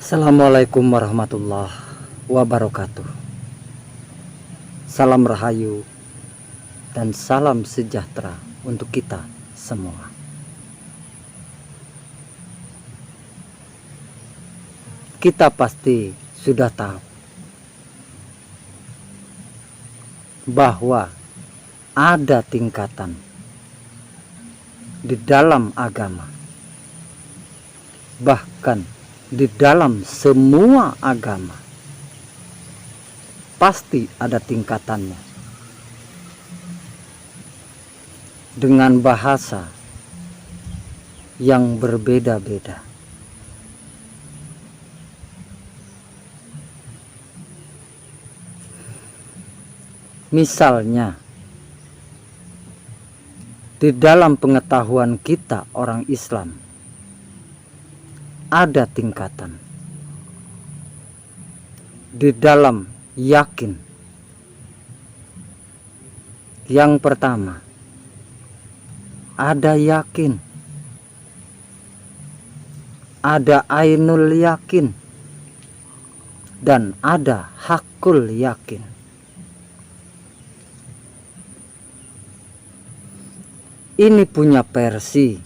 Assalamualaikum warahmatullahi wabarakatuh. Salam rahayu dan salam sejahtera untuk kita semua. Kita pasti sudah tahu bahwa ada tingkatan di dalam agama, bahkan di dalam semua agama pasti ada tingkatannya, dengan bahasa yang berbeda-beda. Misalnya, di dalam pengetahuan kita orang Islam ada tingkatan. Di dalam yakin, yang pertama ada yakin, ada ainul yakin, dan ada hakul yakin. Ini punya versi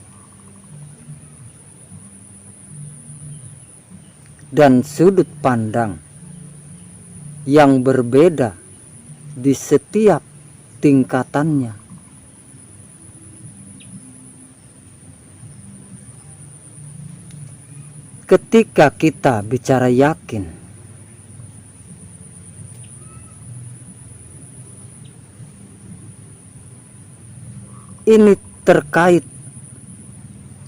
dan sudut pandang yang berbeda di setiap tingkatannya. Ketika kita bicara yakin, ini terkait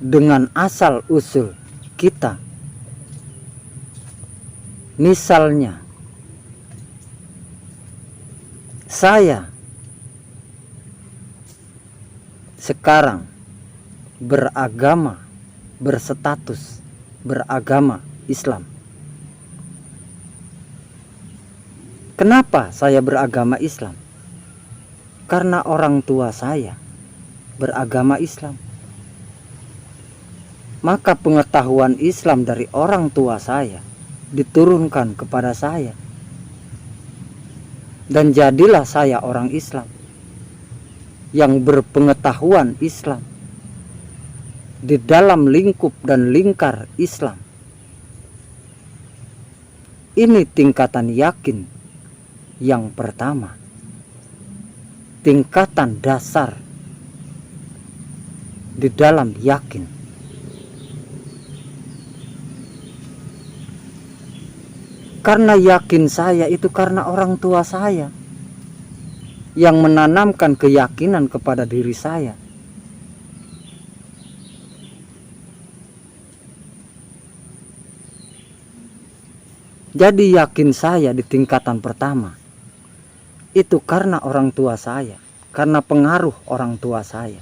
dengan asal usul kita. Misalnya, saya sekarang beragama, berstatus beragama Islam. Kenapa saya beragama Islam? Karena orang tua saya beragama Islam. Maka pengetahuan Islam dari orang tua saya diturunkan kepada saya, dan jadilah saya orang Islam yang berpengetahuan Islam di dalam lingkup dan lingkar Islam. Ini tingkatan yakin yang pertama, tingkatan dasar di dalam yakin. Karena yakin saya itu karena orang tua saya yang menanamkan keyakinan kepada diri saya. Jadi yakin saya di tingkatan pertama itu karena orang tua saya, karena pengaruh orang tua saya.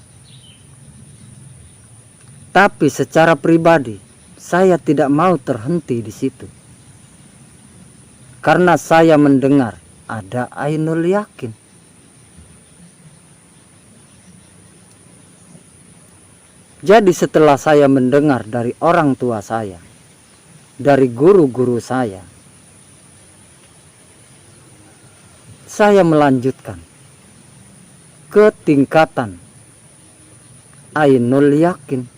Tapi secara pribadi saya tidak mau terhenti di situ. Karena saya mendengar ada ainul yakin. Jadi setelah saya mendengar dari orang tua saya, dari guru-guru saya melanjutkan ke tingkatan ainul yakin.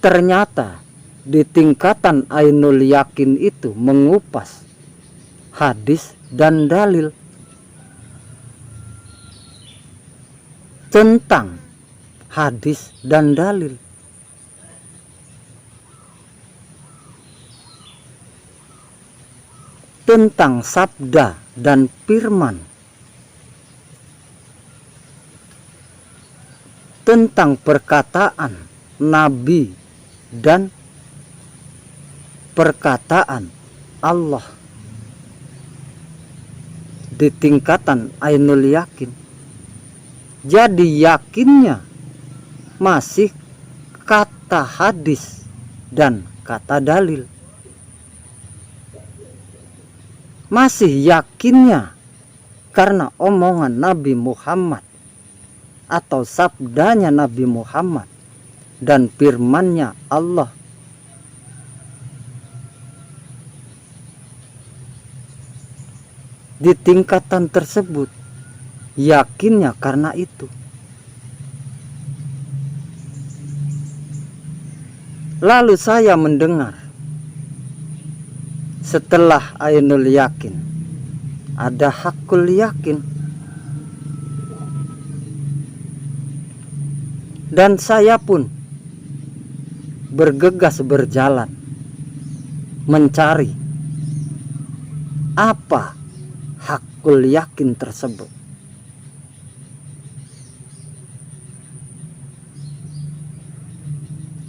Ternyata di tingkatan ainul yakin itu mengupas hadis dan dalil tentang hadis dan dalil. Tentang sabda dan firman, tentang perkataan Nabi dan perkataan Allah di tingkatan ainul yakin. Jadi yakinnya masih kata hadis dan kata dalil. Masih yakinnya karena omongan Nabi Muhammad atau sabdanya Nabi Muhammad dan firman-Nya Allah di tingkatan tersebut. Yakinnya karena itu. Lalu saya mendengar setelah ainul yakin ada hakul yakin. Dan saya pun bergegas berjalan mencari apa hakul yakin tersebut.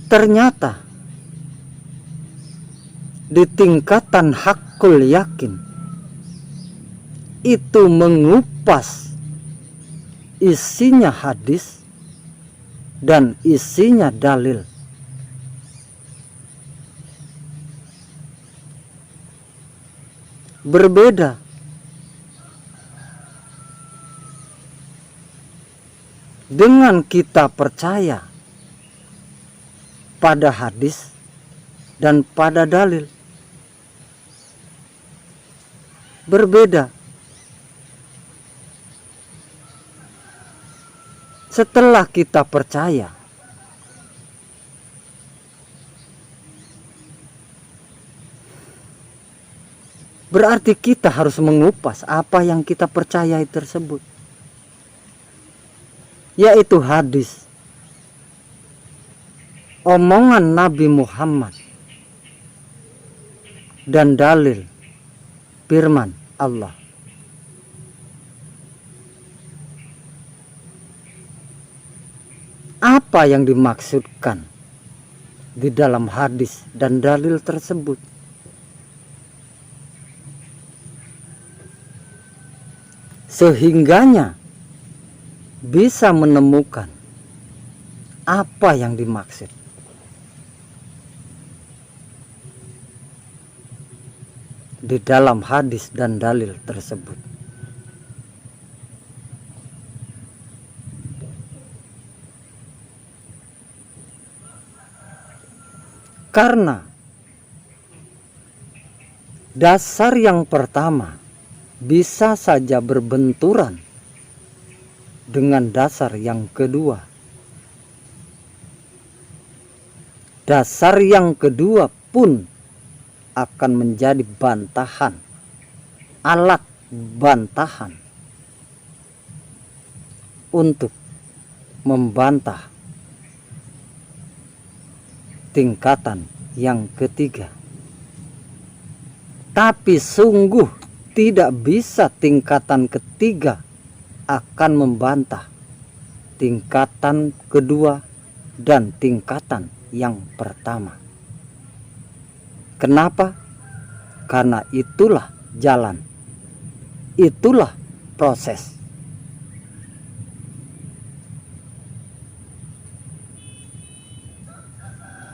Ternyata di tingkatan hakul yakin itu mengupas isinya hadis dan isinya dalil. Berbeda. Dengan kita percaya pada hadis dan pada dalil. Berbeda. Setelah kita percaya, berarti kita harus mengupas apa yang kita percayai tersebut, yaitu hadis, omongan Nabi Muhammad, dan dalil firman Allah. Apa yang dimaksudkan di dalam hadis dan dalil tersebut? Sehingganya bisa menemukan apa yang dimaksud. Di dalam hadis dan dalil tersebut. Karena dasar yang pertama bisa saja berbenturan dengan dasar yang kedua. Dasar yang kedua pun akan menjadi bantahan, alat bantahan untuk membantah tingkatan yang ketiga. Tapi sungguh tidak bisa tingkatan ketiga akan membantah tingkatan kedua dan tingkatan yang pertama. Kenapa? Karena itulah jalan, itulah proses.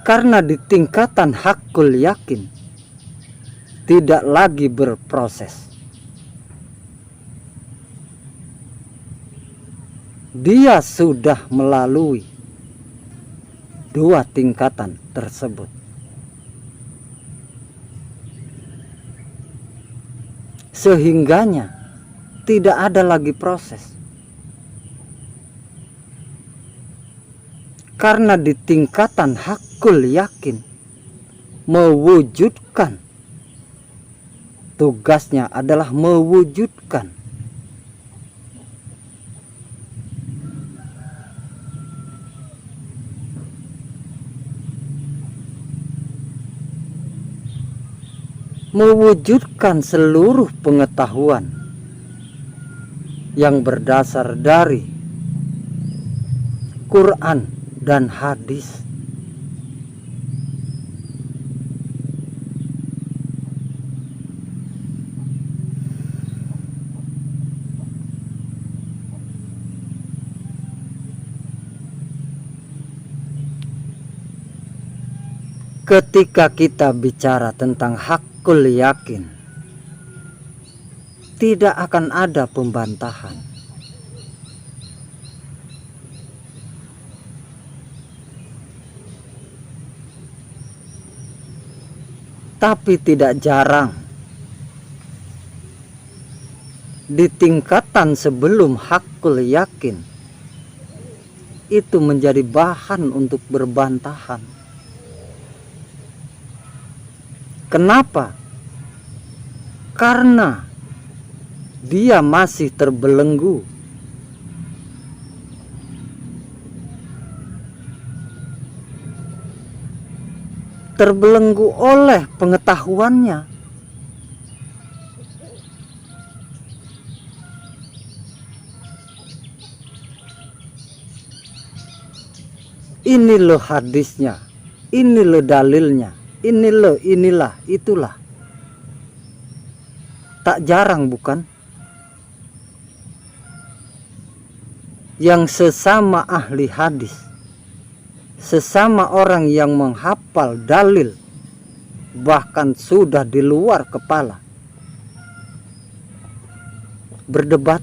Karena di tingkatan hakul yakin tidak lagi berproses. Dia sudah melalui dua tingkatan tersebut. Sehingganya tidak ada lagi proses. Karena di tingkatan hakul yakin mewujudkan, tugasnya adalah mewujudkan. Mewujudkan seluruh pengetahuan yang berdasar dari Quran dan hadis. Ketika kita bicara tentang hakul yakin, tidak akan ada pembantahan. Tapi tidak jarang di tingkatan sebelum hakul yakin itu menjadi bahan untuk berbantahan. Kenapa? Karena dia masih terbelenggu. Terbelenggu oleh pengetahuannya. Ini loh hadisnya, ini loh dalilnya, ini loh inilah itulah. Tak jarang bukan? Yang sesama ahli hadis, sesama orang yang menghafal dalil, bahkan sudah di luar kepala, berdebat.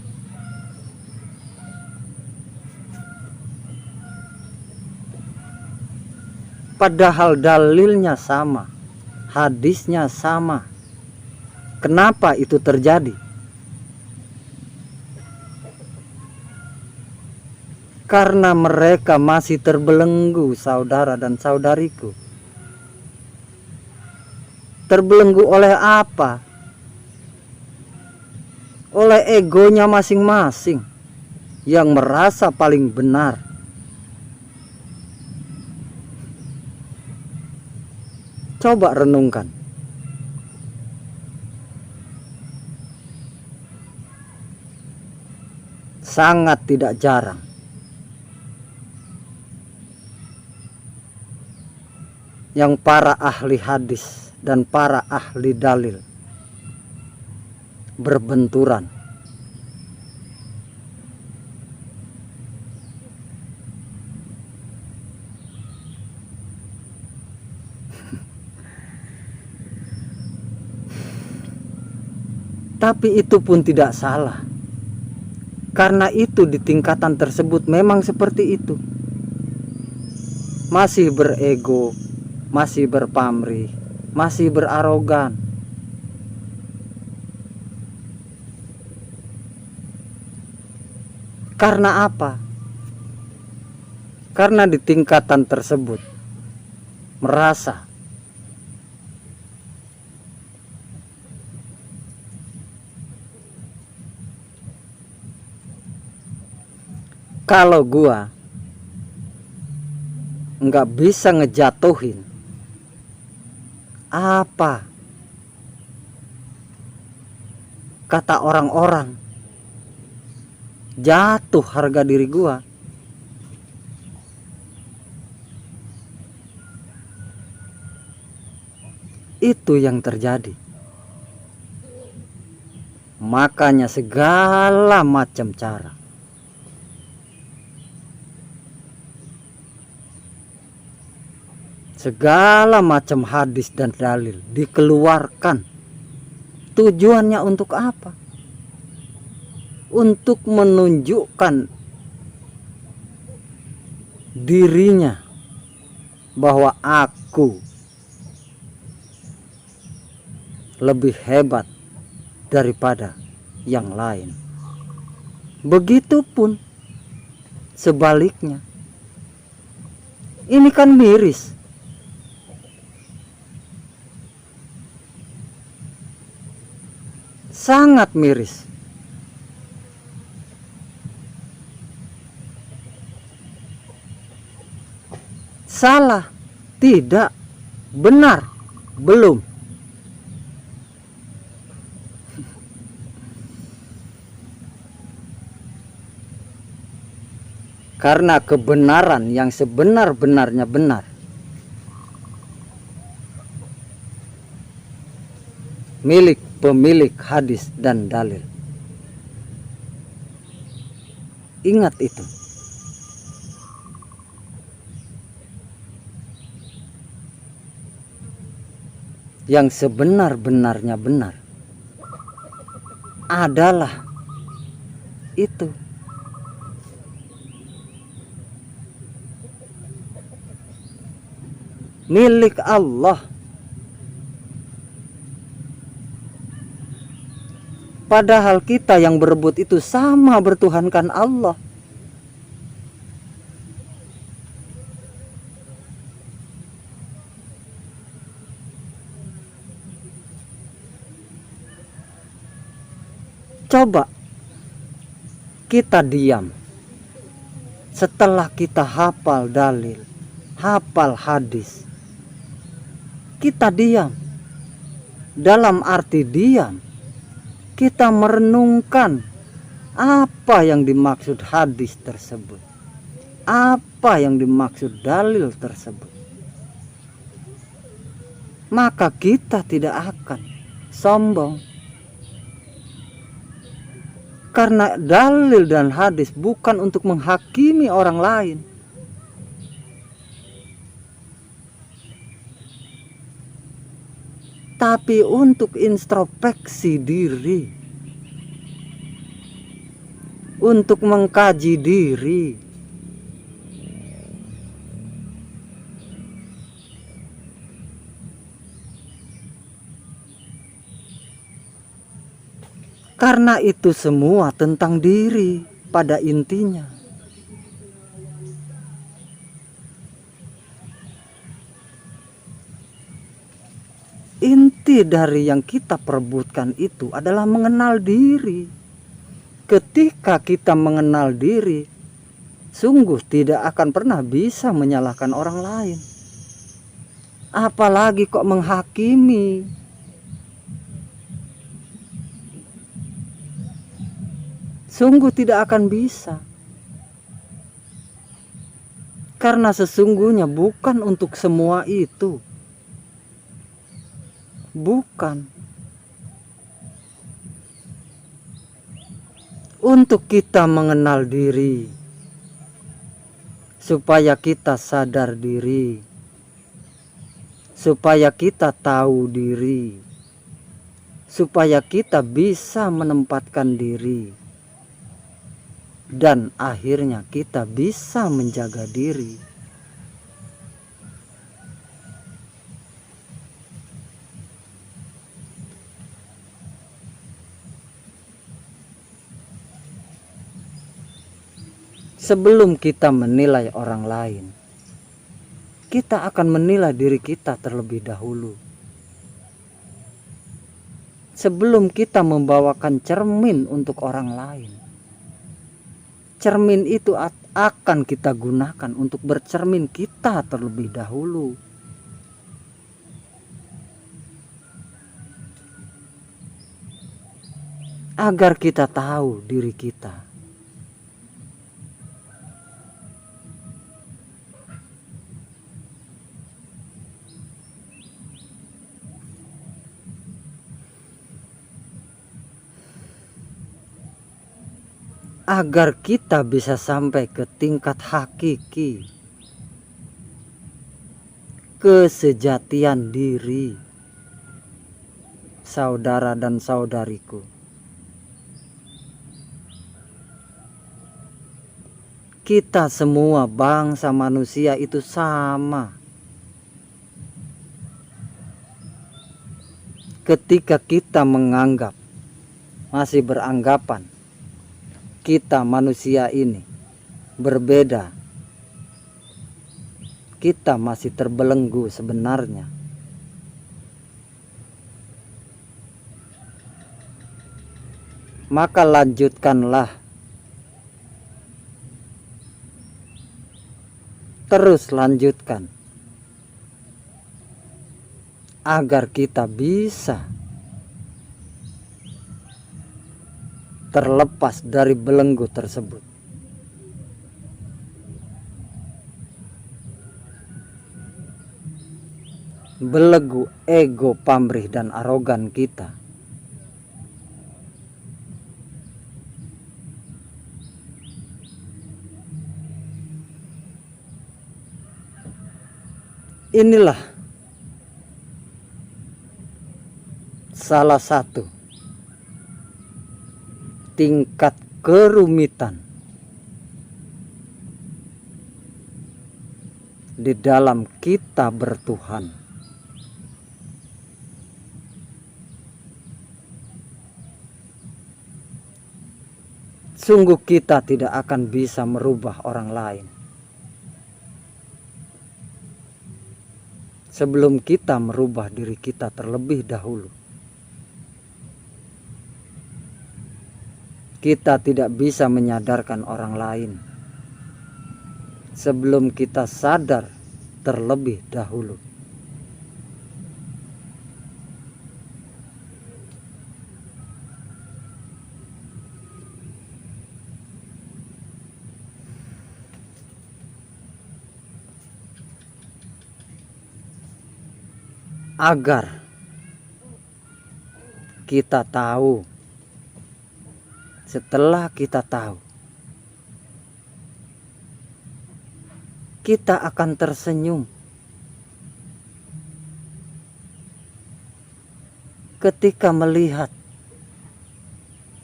Padahal dalilnya sama, hadisnya sama. Kenapa itu terjadi? Karena mereka masih terbelenggu, saudara dan saudariku. Terbelenggu oleh apa? Oleh egonya masing-masing yang merasa paling benar. Coba renungkan. Sangat tidak jarang yang para ahli hadis dan para ahli dalil berbenturan. Tapi itu pun tidak salah. Karena itu di tingkatan tersebut memang seperti itu. Masih berego, masih berpamrih, masih berarogan. Karena apa? Karena di tingkatan tersebut merasa kalau gua nggak bisa ngejatuhin apa kata orang-orang, jatuh harga diri gua. Itu yang terjadi. Makanya segala macam cara, segala macam hadis dan dalil dikeluarkan. Tujuannya untuk apa? Untuk menunjukkan dirinya bahwa aku lebih hebat daripada yang lain. Begitupun sebaliknya. Ini kan miris. Sangat miris. Salah? Tidak. Benar? Belum. Karena kebenaran yang sebenar-benarnya benar milik pemilik hadis dan dalil. Ingat itu. Yang sebenar-benarnya benar adalah itu. Milik Allah. Padahal kita yang berebut itu sama bertuhankan Allah. Coba kita diam setelah kita hafal dalil, hafal hadis. Kita diam. Dalam arti diam, kita merenungkan apa yang dimaksud hadis tersebut, apa yang dimaksud dalil tersebut. Maka kita tidak akan sombong. Karena dalil dan hadis bukan untuk menghakimi orang lain, tapi untuk introspeksi diri, untuk mengkaji diri. Karena itu semua tentang diri pada intinya. Inti dari yang kita perebutkan itu adalah mengenal diri. Ketika kita mengenal diri, sungguh tidak akan pernah bisa menyalahkan orang lain. Apalagi kok menghakimi. Sungguh tidak akan bisa. Karena sesungguhnya bukan untuk semua itu. Bukan. Untuk kita mengenal diri, supaya kita sadar diri, supaya kita tahu diri, supaya kita bisa menempatkan diri, dan akhirnya kita bisa menjaga diri. Sebelum kita menilai orang lain, kita akan menilai diri kita terlebih dahulu. Sebelum kita membawakan cermin untuk orang lain, cermin itu akan kita gunakan untuk bercermin kita terlebih dahulu. Agar kita tahu diri kita. Agar kita bisa sampai ke tingkat hakiki kesejatian diri, saudara dan saudariku. Kita semua bangsa manusia itu sama. Ketika kita menganggap, masih beranggapan kita manusia ini berbeda, kita masih terbelenggu sebenarnya. Maka lanjutkanlah, terus lanjutkan, agar kita bisa terlepas dari belenggu tersebut. Belenggu ego, pamrih dan arogan kita. Inilah salah satu tingkat kerumitan di dalam kita bertuhan. Sungguh kita tidak akan bisa merubah orang lain sebelum kita merubah diri kita terlebih dahulu. Kita tidak bisa menyadarkan orang lain sebelum kita sadar terlebih dahulu. Agar kita tahu, setelah kita tahu, kita akan tersenyum ketika melihat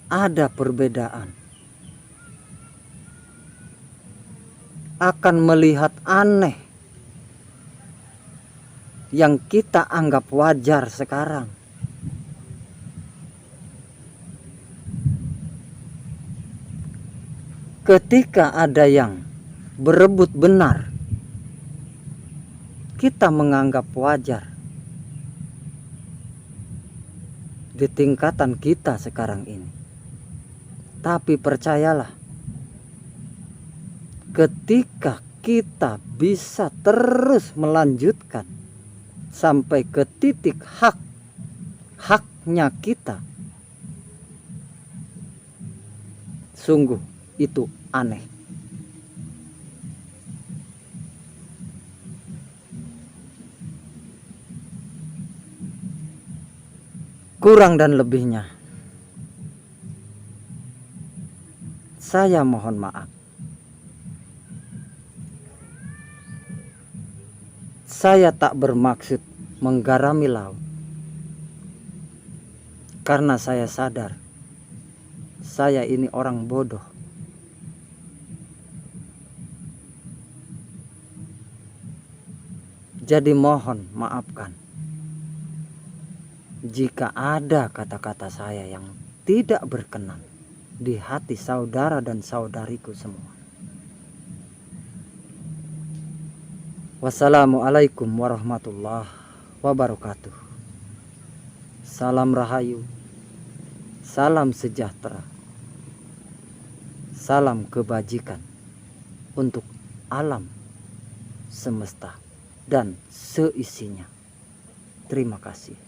ada perbedaan, akan melihat aneh yang kita anggap wajar sekarang. Ketika ada yang berebut benar, kita menganggap wajar. Di tingkatan kita sekarang ini. Tapi percayalah, ketika kita bisa terus melanjutkan sampai ke titik haknya kita, sungguh itu aneh. Kurang dan lebihnya, saya mohon maaf. Saya tak bermaksud menggarami laut, karena saya sadar saya ini orang bodoh. Jadi mohon maafkan jika ada kata-kata saya yang tidak berkenan di hati saudara dan saudariku semua. Wassalamualaikum warahmatullahi wabarakatuh. Salam rahayu, salam sejahtera, salam kebajikan untuk alam semesta dan seisinya. Terima kasih.